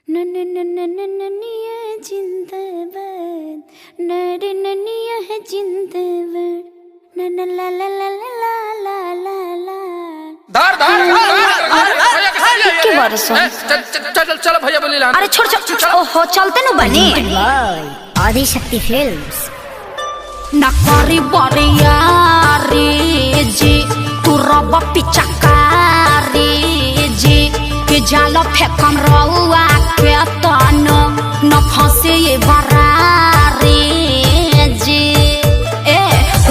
ननिया जिंदाबाद ननिया है जिंदाबाद नन ला ला ला ला ला ला ला धर के बरसों चल चल भैया बोली ला। अरे छोड़ ओहो चलते न बनी आदिशक्ति फिल्म्स नकारी बरिया रे जी तू रब पिचकारी जी के जाल फेकम रउआ के तन न फंसे ये बरारी जी ए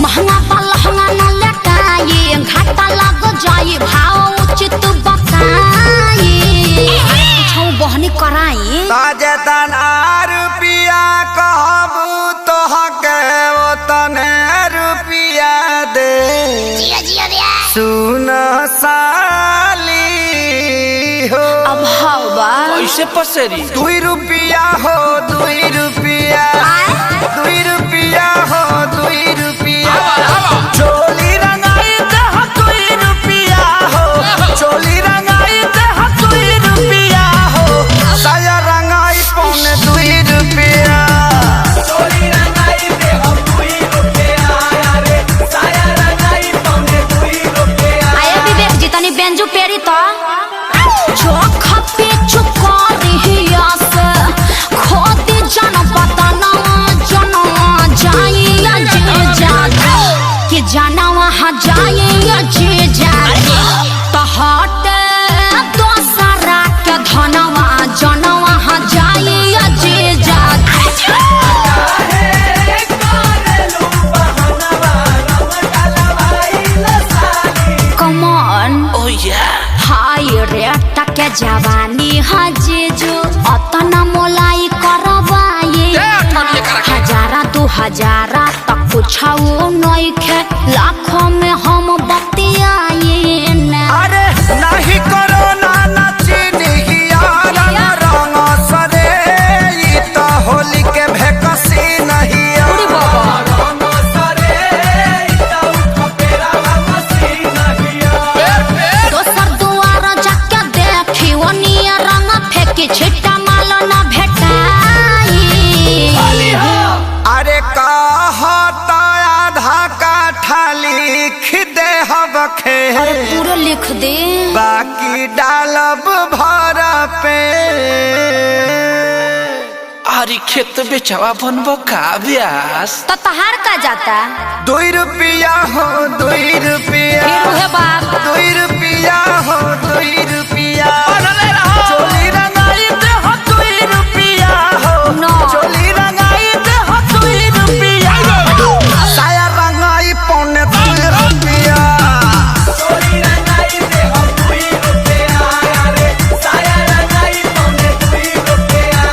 महंगा पलहंगा न लटाई घाटा लग जाई भाव उचित बताई छौ बहनी कराई ताजतन रुपिया कहबू तो हके तने रुपिया दे सुन साली हो अब हवा कैसे पसेरी 2 रुपिया हो 2 रुपिया 2 रुपिया हो 2 रुपिया चोली रंगाई दे 2 रुपिया हो चोली रंगाई दे 2 रुपिया हो साया रंगाई पौने 2 रुपिया चोली रंगाई दे 2 रुपिया रे साया रंगाई पौने 2 रुपिया आया विवेक जी तनी बेंजू पेरी तो जो खपे चुकारी हिया से खोदी जन बताना जन जाइया जे जाते कि जाना वहाँ जाइया जे जाते तो हटे दोसरा के धनवा जन वहाँ जाइया जे जाते Come on ओ या हाय रे टके जवानी हजेजो अतना मोलाई करवाए हजारा 2000 तक कुछाओ नइखे लाखों में हम बतियाए ना अरे नहीं करो ना नचनिया रंग सरे ई तो होली के भेकसी नहीं उड़ी बाबा रंग सरे ई तो खपेरा मसी नहीं दोसर दुआर जाके देखी ओनिया रंग फेंकी छिट्टा माल ना भेटाई अरे कहता आधा काठा लिख दे हबखे अरे पूरा लिख दे बाकी डालब भर पे आरी खेत बेचवा बनबो का ब्यास तो तहार का जाता 2 रुपिया हो 2 रुपिया फिर उहे बात 2 रुपिया हो 2 रुपिया चोली रंगाई दे हो 2 रुपिया हो No. चोली रंगाई दे हो 2 रुपिया साया रंगाई पौने 2 रुपिया चोली रंगाई दे हो 2 रुपिया रे साया रंगाई पौने 2 रुपिया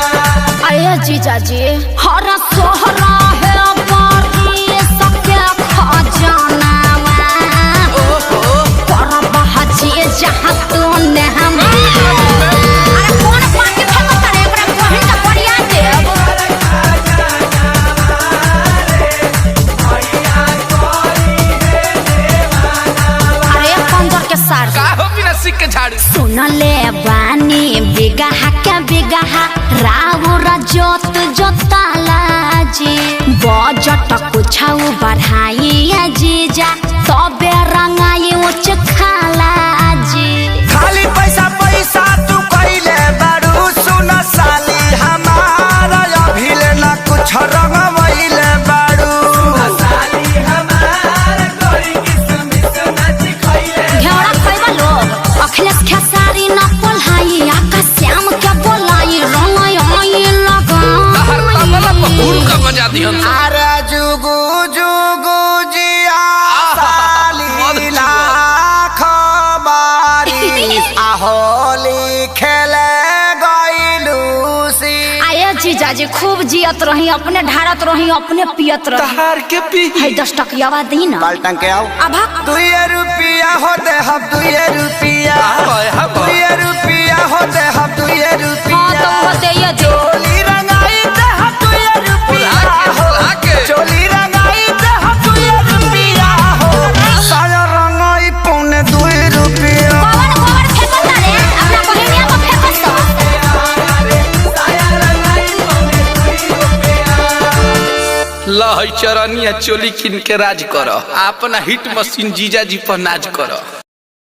अरे जीजा जी हरा सोहरा है बारी सबके खजाना पर बहजी जहाँ तूने हम अरे कौन पाके फेंकता रे एकरा बहिन का बढ़िया देव अरे पंजर के सार का हो बिना सिक के झाड़ू सुनले बानी बिगहा के बिगहा राउर जोत जोताला जी बजट कुछाऊ बढ़ाई जीजा तबे रंगाई उच खाला जी खाली पैसा पैसा तू कइले बारू सुन साली हमारा अभिले ना कुछ रंगवइले बारू साली हमार कोई किस्मत नाच खइले घेरा खइबा लोग अखिलेश खेसारी ना पोल्हाई आकाश श्याम के बोलाई रंगाई आई लगा हर तबला पहुड़ का बजा दिहन अरे जुगु जुगु जिया साली लाख बारी आहोली खेले गइलू सी आये जीजा जी खूब जियत रही अपने ढारत रही अपने पियत रही तहार के पी है 10 टकियावा दी ना बाल्टन के आओ अभा 2 रुपिया हो दे हम 2 रुपिया हाँ 2 रुपिया हो दे हम 2 हाँ रुपिया तो वो दे ये दे चोली रंगाई दे हम 2 रुपिया हो चोली रंगाई दे हम 2 रुपिया हो साया रंगाई पौने 2 रुपिया गोबर फेंकता रे अपना बहिनिया को फेंकत तो लहई चरनिया चोली किन के राज कर अपना हिट मशीन जीजा जी पर नाज कर।